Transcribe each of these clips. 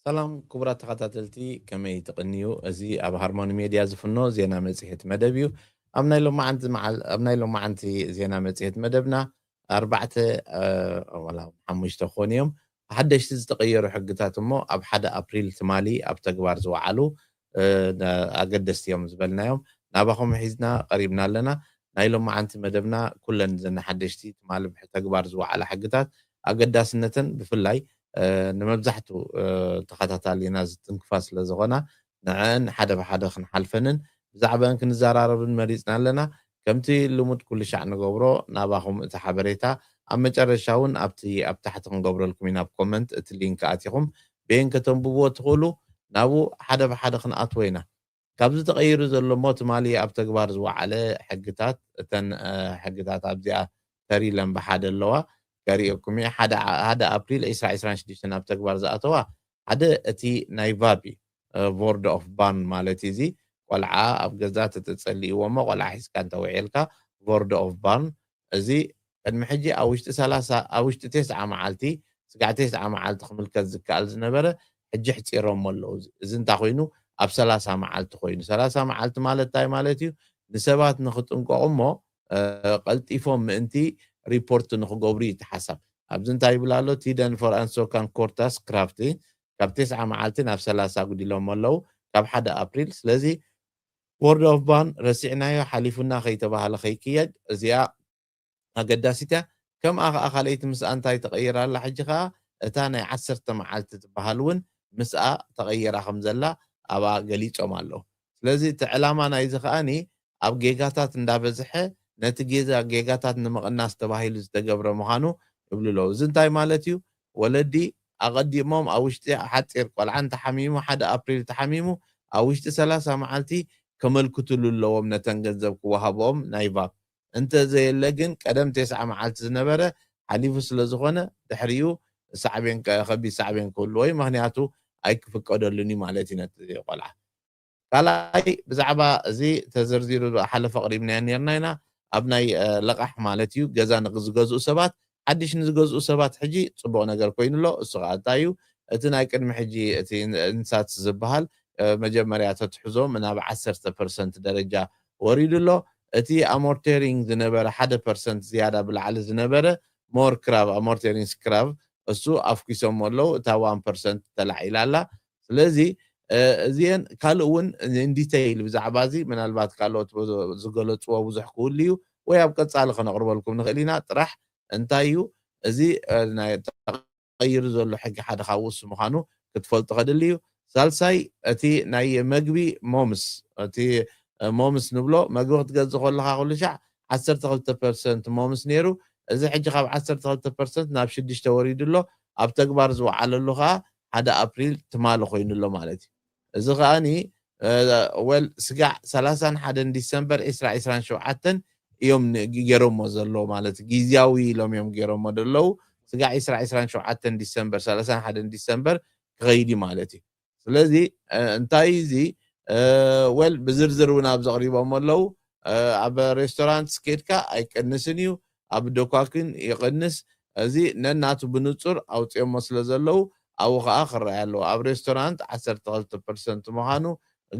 سلام كبرات تخاتاتلتي كمي تقنيو ازي اب هارموني ميديا زفنو زينا مزيحت مدبيو امنا لو ما عند مع امنا لو ما عندي زينا مزيحت مدبنا أربعة ولا حمش تخونيوم حدش تغيروا حقتات مو اب حدا ابريل تمالي اب تقبار زوعلو اقدست يوم زبلنا يوم نابخم حيزنا قريبنا لنا نايلو ما عندي مدبنا كلن زنا حدشتي تمالي تقبار زوعلى حقتات اقداسنتن بفلاي ንመብዛሕትኡ ተኸታታሊና ዝጥንክፋ ስለ ዝኾና ንዕአን ሓደ ብሓደ ክንሓልፈንን ብዛዕባን ክንዘራረብን መሪፅና ኣለና ከምቲ ልሙድ ኩሉ ሻዕ ንገብሮ ናባኹም እቲ ሓበሬታ ኣብ መጨረሻ እውን ኣብ ታሕቲ ክንገብረልኩም ኢና ብኮመንት እቲ ሊንክ ኣቲኹም ብየን ከተንብብዎ ትኽእሉ ናብኡ ሓደ ብሓደ ክንኣትዎ ኢና ካብዚ ተቐይሩ ዘሎ ሞ ትማሊ ኣብ ተግባር ዝወዓለ ሕግታት እተን ሕግታት ኣብዚኣ ተሪለን ብሓደ ኣለዋ كاريوكم حدا ابريل 2026 اب تكبر زاتوا حدا اتي نايفابي بورد اوف بان مالتي زي قلعه اب غزات تتصلي وما قلعه حس كان توعيلكا بورد اوف بان زي قد محجي اوشت 30 اوشت 9 معالتي سقعت 9 معالت خملكت زكال زنبره حجي حصيرهم مولو اذا انت خوينو اب 30 معالت خوينو 30 معالت مالتاي مالتي نسبات نخطنقومو قلطيفهم انتي ريبورت نخجبري تحسب أبزن تايب لالو تيدن فور أنسو كان كورتاس كرافتي كاب 9 معالتين أب 3 قدي لهم ملو كاب 1 أبريل سلازي وورد أوف بان رسعنا حليفنا خيتبها على خيكية زيا أقداسيتا كم أخليت مسأن تاي تغير على حجها تانا 10 معالت تبهالون مسأ تغير خمزلا أبا قليت أمالو سلازي تعلامة نايزخاني أب جيجاتات ندابزحه ነቲ ጌጋታት ንምቕናስ ተባሂሉ ዝተገብረ ምዃኑ ይብሉ ኣለዉ እዚ እንታይ ማለት እዩ ወለዲ ኣቐዲሞም ኣብ ውሽጢ ሓፂር ቆልዓን ተሓሚሙ ሓደ ኣፕሪል ተሓሚሙ ኣብ ውሽጢ 30 መዓልቲ ከመልክትሉ ኣለዎም ነተን ገንዘብ ክወሃቦም ናይ ቫፕ እንተዘየለ ግን ቀደም 9 መዓልቲ ዝነበረ ሓሊፉ ስለ ዝኾነ ድሕሪኡ ሳዕቤን ከቢድ ሳዕቤን ክህልዎ ወይ ምክንያቱ ኣይክፍቀደሉን እዩ ማለት እዩ ነቲ ቆልዓ ካልኣይ ብዛዕባ እዚ ተዘርዚሩ ሓለፈ ቀሪብና ነርና ኢና ኣብ ናይ ለቃሕ ማለት እዩ ገዛ ንዝገዝኡ ሰባት ሓድሽ ንዝገዝኡ ሰባት ሕጂ ፅቡቅ ነገር ኮይኑ ኣሎ እሱ ከዓ እንታይ እዩ እቲ ናይ ቅድሚ ሕጂ እቲ እንስሳት ዝበሃል መጀመርያ ተትሕዞም ናብ 10% ደረጃ ወሪዱ ኣሎ እቲ ኣሞርቴሪንግ ዝነበረ 1% ዝያዳ ብላዕሊ ዝነበረ ሞር ክራብ ኣሞርቴሪንግ ስክራብ እሱ ኣፍኪሶም ኣለዉ እታ 1% ተላዒላ ኣላ ስለዚ እዚአን ካልእ እውን ኢንዲቴይል ብዛዕባ እዚ ምናልባት ካልኦት ዝገለፅዎ ብዙሕ ክህሉ እዩ ወይ ኣብ ቀፃሊ ክነቕርበልኩም ንኽእል ኢና ጥራሕ እንታይ እዩ እዚ ናይ ተቐይሩ ዘሎ ሕጊ ሓደ ካብ ውሱ ምዃኑ ክትፈልጡ ከድሊ እዩ ሳልሳይ እቲ ናይ መግቢ ሞምስ እቲ ሞምስ ንብሎ መግቢ ክትገዝእ ከለካ ኩሉ ሻዕ 12% ሞምስ ነይሩ እዚ ሕጂ ካብ 12% ናብ 6 ወሪዱ ኣሎ ኣብ ተግባር ዝወዓለሉ ከዓ 1 ኣፕሪል ትማሊ ኮይኑ ኣሎ ማለት እዩ እዚ ከዓኒ ወል ስጋዕ 31 ዲሰምበር 2027 እዮም ገይሮሞ ዘሎ ማለት ጊዜያዊ ኢሎም እዮም ገይሮሞ ደለው ስጋዕ 2027 ዲሰምበር 31 ዲሰምበር ክኸይድ ማለት እዩ ስለዚ እንታይ እዚ ወል ብዝርዝር እውን ኣብ ዘቕሪቦም ኣለው ኣብ ሬስቶራንት ስኬድካ ኣይቀንስን እዩ ኣብ ዶኳክን ይቕንስ እዚ ነናቱ ብንጹር ኣውፅኦሞ ስለ ዘለው ኣብኡ ከዓ ክረአይ ኣለዎ ኣብ ሬስቶራንት 12% ምዃኑ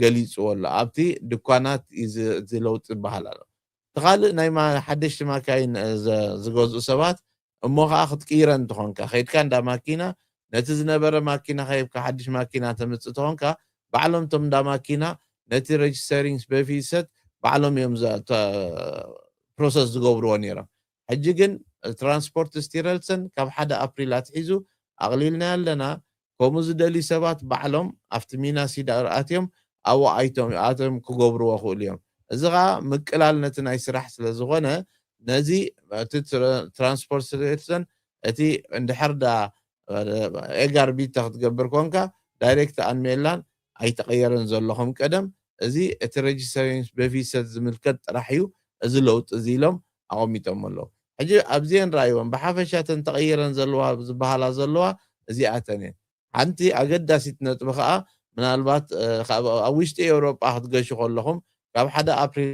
ገሊፅዎ ኣሎ ኣብቲ ድኳናት እዚ ለውጢ ይበሃል ኣሎ ተኻልእ ናይ ሓደሽቲ ማካይን ዝገዝኡ ሰባት እሞ ከዓ ክትቅይረን እንትኾንካ ከይድካ እንዳ ማኪና ነቲ ዝነበረ ማኪና ከይብካ ሓድሽ ማኪና ተምፅእ ትኾንካ ባዕሎም ቶም እንዳ ማኪና ነቲ ሬጅስተሪንግ በፊሰት ባዕሎም እዮም ፕሮሰስ ዝገብርዎ ነይሮም ሕጂ ግን ትራንስፖርት ስቲረልሰን ካብ 1 ኣፕሪል ኣትሒዙ ኣቕሊልና ኣለና ከምኡ ዝደልዩ ሰባት ባዕሎም ኣብቲ ሚና ሲዳ ኣትዮም ኣብኡ ኣቶም ክገብርዎ ክእሉ እዮም እዚ ከዓ ምቅላል ነቲ ናይ ስራሕ ስለ ዝኾነ ነዚ እቲ ትራንስፖርት ስቲረልሰን እቲ እንድሕር ኤጋር ቢታ ክትገብር ኮንካ ዳይሬክት ኣንሜላን ኣይተቐየረን ዘለኹም ቀደም እዚ እቲ ሬጅስተሪንግ በፊሰት ዝምልከት ጥራሕ እዩ እዚ ለውጢ እዚ ኢሎም ኣቐሚጦም ኣለዉ ሕጂ ኣብዚአን ረኣይዎም ብሓፈሻ ተን ተቐይረን ዘለዋ ዝበሃላ ዘለዋ እዚኣተን እየን ሓንቲ ኣገዳሲት ነጥቢ ከዓ ምናልባት ኣብ ውሽጢ ኤውሮጳ ክትገሹ ከለኹም ካብ 1 ኣፕሪል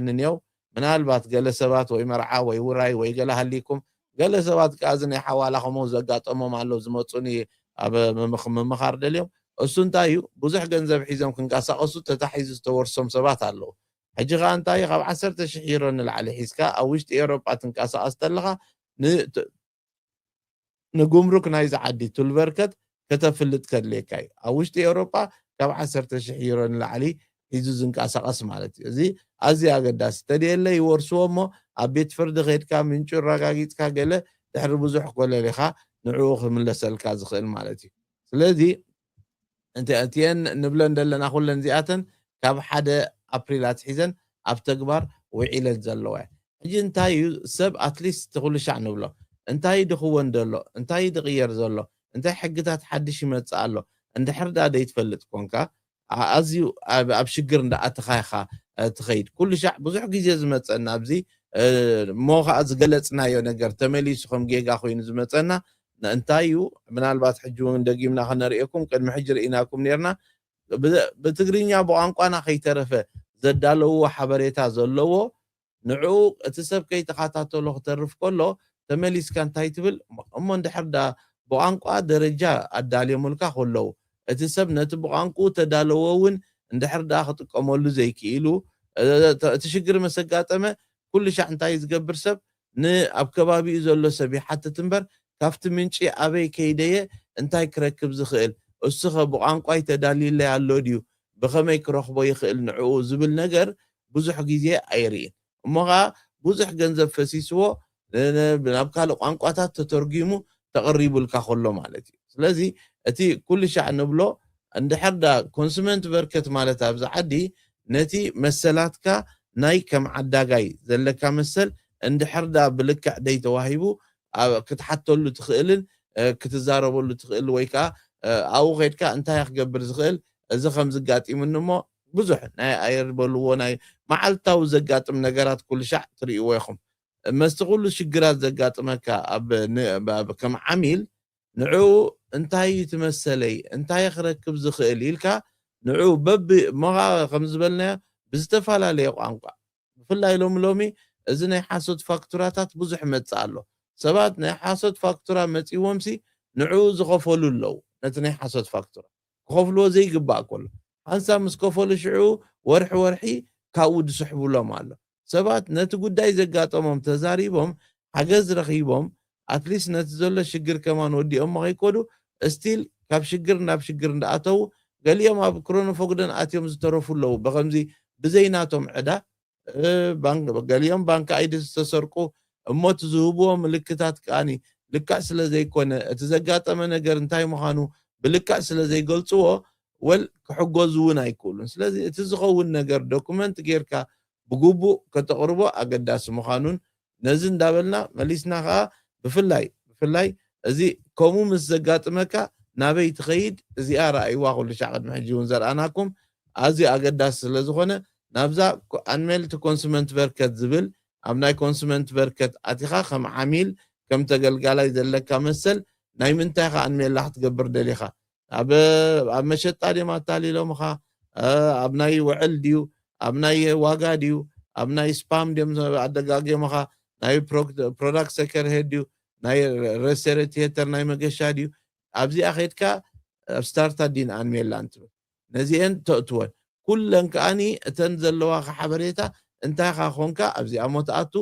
ንኔው ምናልባት ገለ ሰባት ወይ መርዓ ወይ ውራይ ወይ ገለ ሃሊኩም ገለ ሰባት ከዓ እዚ ናይ ሓዋላ ከምኡ ዘጋጠሞም ኣለዉ ዝመፁኒ ኣብ ምምኻር ደልዮም እሱ እንታይ እዩ ብዙሕ ገንዘብ ሒዞም ክንቀሳቐሱ ተታሒዙ ዝተወርሶም ሰባት ኣለዉ ሕጂ ኸ እንታይ ካብ 10,000 ዩሮ ንላዕሊ ሒዝካ ኣብ ውሽጢ ኤውሮጳ ትንቀሳቐስ ተለኻ ንጉምሩክ ናይዚ ዓዲ ቱልበርከት ከተፍልጥ ከድልየካ እዩ ኣብ ውሽጢ ኤውሮጳ ካብ 10,000 ዩሮ ንላዕሊ ሒዙ ዝንቀሳቐስ ማለት እዩ እዚ ኣዝዩ ኣገዳሲ ተድየለ ይወርስዎ እሞ ኣብ ቤት ፍርዲ ከይድካ ምንጩ ረጋጊፅካ ገለ ድሕሪ ብዙሕ ኮለሌኻ ንዕኡ ክምለሰልካ ዝኽእል ማለት እዩ ስለዚ እቲአን ንብለን ዘለና ኩለን እዚኣተን ካብ 1 ኣፕሪል ኣትሒዘን ኣብ ተግባር ውዒለን ዘለዋ ሕጂ እንታይ እዩ ሰብ ኣትሊስት ኩሉ ሻዕ ንብሎ እንታይ ድኽወን ደሎ እንታይ ድቕየር ዘሎ እንታይ ሕግታት ሓድሽ ይመፅእ ኣሎ እንድሕር ዳ ደይትፈልጥ ኮንካ ኣዝዩ ኣብ ሽግር እንዳኣተኻ ኢኻ ትኸይድ ኩሉ ሻዕ ብዙሕ ግዜ ዝመፀና ኣብዚ እሞ ከዓ ዝገለፅናዮ ነገር ተመሊሱ ከም ጌጋ ኮይኑ ዝመፀና እንታይ እዩ ምናልባት ሕጂ እውን ደጊምና ክነሪአኩም ቅድሚ ሕጂ ርኢናኩም ነርና ብትግርኛ ብቋንቋና ከይተረፈ ዘዳለውዎ ሓበሬታ ዘለዎ ንዕኡ እቲ ሰብ ከይተኸታተሎ ክተርፍ ከሎ ተመሊስካ እንታይ ትብል እሞ እንድሕር ዳ ብቋንቋ ደረጃ ኣዳልየሙልካ ከለዉ እቲ ሰብ ነቲ ብቋንቋ ተዳለዎ እውን እንድሕር ዳ ክጥቀመሉ ዘይክኢሉ እቲ ሽግር መሰጋጠመ ኩሉ ሻዕ እንታይ ዝገብር ሰብ ንኣብ ከባቢኡ ዘሎ ሰብ ይሓትት እምበር ካብቲ ምንጪ ኣበይ ከይደየ እንታይ ክረክብ ዝኽእል እሱ ኸ ብቋንቋይ ተዳልዩለይ ኣሎ ድዩ ብኸመይ ክረኽቦ ይኽእል ንዕኡ ዝብል ነገር ብዙሕ ግዜ ኣይርኢን እሞ ከዓ ብዙሕ ገንዘብ ፈሲስዎ ናብ ካልእ ቋንቋታት ተተርጊሙ ተቐሪቡልካ ከሎ ማለት እዩ ስለዚ እቲ ኩሉ ሻዕ ንብሎ እንድሕር ዳ ኮንሱመንት በርከት ማለት ኣብዚ ዓዲ ነቲ መሰላትካ ናይ ከም ዓዳጋይ ዘለካ መሰል እንድሕር ዳ ብልክዕ ደይ ተዋሂቡ ክትሓተሉ ትኽእልን ክትዛረበሉ ትኽእል ወይ ከዓ ኣብኡ ከይድካ እንታይ ክገብር ዝኽእል እዚ ከም ዝጋጢሙኒ እሞ ብዙሕ ናይ ኣይርበልዎ ናይ መዓልታዊ ዘጋጥም ነገራት ኩሉ ሻዕ ትርእይዎ ኢኹም መስቲ ኩሉ ሽግራት ዘጋጥመካ ከም ዓሚል ንዕኡ እንታይ ትመሰለይ እንታይ ክረክብ ዝኽእል ኢልካ ንዕኡ በቢ ሞኻ ከም ዝበልናዮ ብዝተፈላለየ ቋንቋ ብፍላይ ሎሚ እዚ ናይ ሓሶት ፋክቱራታት ብዙሕ መፅእ ኣሎ ሰባት ናይ ሓሶት ፋክቱራ መፂዎምሲ ንዕኡ ዝኸፈሉ ኣለዉ ነቲ ናይ ሓሶት ፋክቱራ ክኸፍልዎ ዘይግባእ ከሎ ሓንሳብ ምስ ከፈሉ ሽዑ ወርሒ ወርሒ ካብኡ ድስሕብሎም ኣሎ ሰባት ነቲ ጉዳይ ዘጋጠሞም ተዛሪቦም ሓገዝ ረኺቦም ኣትሊስት ነቲ ዘሎ ሽግር ከማን ወዲኦም ከይኮዱ እስቲል ካብ ሽግር ናብ ሽግር እንዳኣተዉ ገሊኦም ኣብ ክሮኖፎግደን ኣትዮም ዝተረፉ ኣለዉ ብከምዚ ብዘይናቶም ዕዳ ገሊኦም ባንኪ ኣይዲ ዝተሰርቁ እሞ እቲ ዝህብዎ ምልክታት ከዓኒ ልክዕ ስለ ዘይኮነ እቲ ዘጋጠመ ነገር እንታይ ምዃኑ ብልክዕ ስለ ዘይገልፅዎ ወል ክሕገዙ እውን ኣይክእሉን ስለዚ እቲ ዝኸውን ነገር ዶኩመንት ጌርካ ብግቡእ ከተቕርቦ ኣገዳሲ ምዃኑን ነዚ እንዳበልና መሊስና ከዓ ብፍላይ እዚ ከምኡ ምስ ዘጋጥመካ ናበይ ትኸይድ እዚኣ ረኣይዋ ኩሉ ሻዕ ቅድሚ ሕጂ እውን ዘርኣናኩም ኣዝዩ ኣገዳሲ ስለ ዝኾነ ናብዛ ኣንሜልቲ ኮንሱመንት በርከት ዝብል ኣብ ናይ ኮንሱመንት በርከት ኣቲኻ ከም ዓሚል ከም ተገልጋላይ ዘለካ መሰል ናይ ምንታይ ኸ ኣንሜላ ክትገብር ደሊኻ ኣብ መሸጣ ድዮም ኣታሊሎምኻ ኣብ ናይ ውዕል ድዩ ኣብ ናይ ዋጋ ድዩ ኣብ ናይ ስፓም ድዮም ኣደጋጊሞኻ ናይ ፕሮዳክት ሰከር ሄድ ድዩ ናይ ሬሴሬቴተር ናይ መገሻ ድዩ ኣብዚኣ ኸይድካ ኣብ ስታርታ ዲን ኣንሜላ እንትብል ነዚአን ተእትወን ኩለን ከዓኒ እተን ዘለዋ ሓበሬታ እንታይ ኻ ኮንካ ኣብዚኣ ሞትኣቱ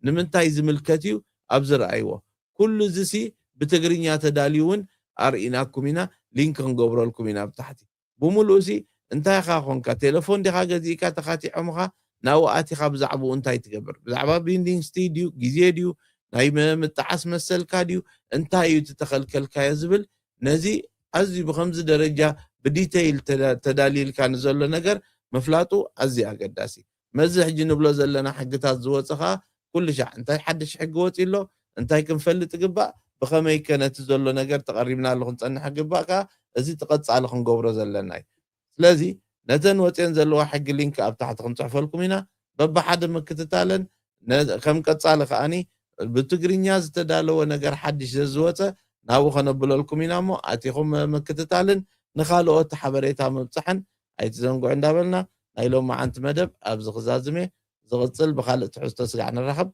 ንምንታይ ዝምልከት እዩ ኣብ ዝረኣይዎ ኩሉ ዝሲ ብትግርኛ ተዳልዩውን ኣርኢናኩም ኢና ሊንክ ክንገብረልኩም ኢና ብታሕቲ ብምሉእ ሲ እንታይ ኻ ኮንካ ቴሌፎን ዲኻ ገዚእካ ተኻቲዖምኻ ናብኡ ኣቲኻ ብዛዕባኡ እንታይ ትገብር ብዛዕባ ቢንዲንግ ስቱድዩ ግዜ ድዩ ናይ ምጥዓስ መሰልካ ድዩ እንታይ እዩ ትተኸልከልካዮ ዝብል ነዚ ኣዝዩ ብከምዚ ደረጃ ብዲቴይል ተዳሊልካ ንዘሎ ነገር ምፍላጡ ኣዝዩ ኣገዳሲ መዚ ሕጂ ንብሎ ዘለና ሕግታት ዝወፅኻ ኩሉ ሻዕ እንታይ ሓድሽ ሕጊ ወፂ ኣሎ እንታይ ክንፈልጥ ግባእ ብኸመይ ከ ነቲ ዘሎ ነገር ተቐሪብና ኣሎ ክንፀንሕ ግባእ ከዓ እዚ ተቐፃሊ ክንገብሮ ዘለና እዩ ስለዚ ነተን ወፅአን ዘለዋ ሕጊ ሊንክ ኣብ ታሕቲ ክንፅሕፈልኩም ኢና በብሓደ ምክትታለን ከም ቀፃሊ ከዓኒ ብትግርኛ ዝተዳለወ ነገር ሓድሽ ዘዝወፀ ናብኡ ከነብለልኩም ኢና እሞ ኣቲኹም ምክትታልን ንኻልኦት ሓበሬታ ምብፅሕን ኣይትዘንጉዑ እንዳበልና ናይ ሎም መዓንቲ መደብ ኣብዚ ክዛዝሜ ዝቕፅል ብካልእ ትሕዝቶ ስጋዕ ንራኸብ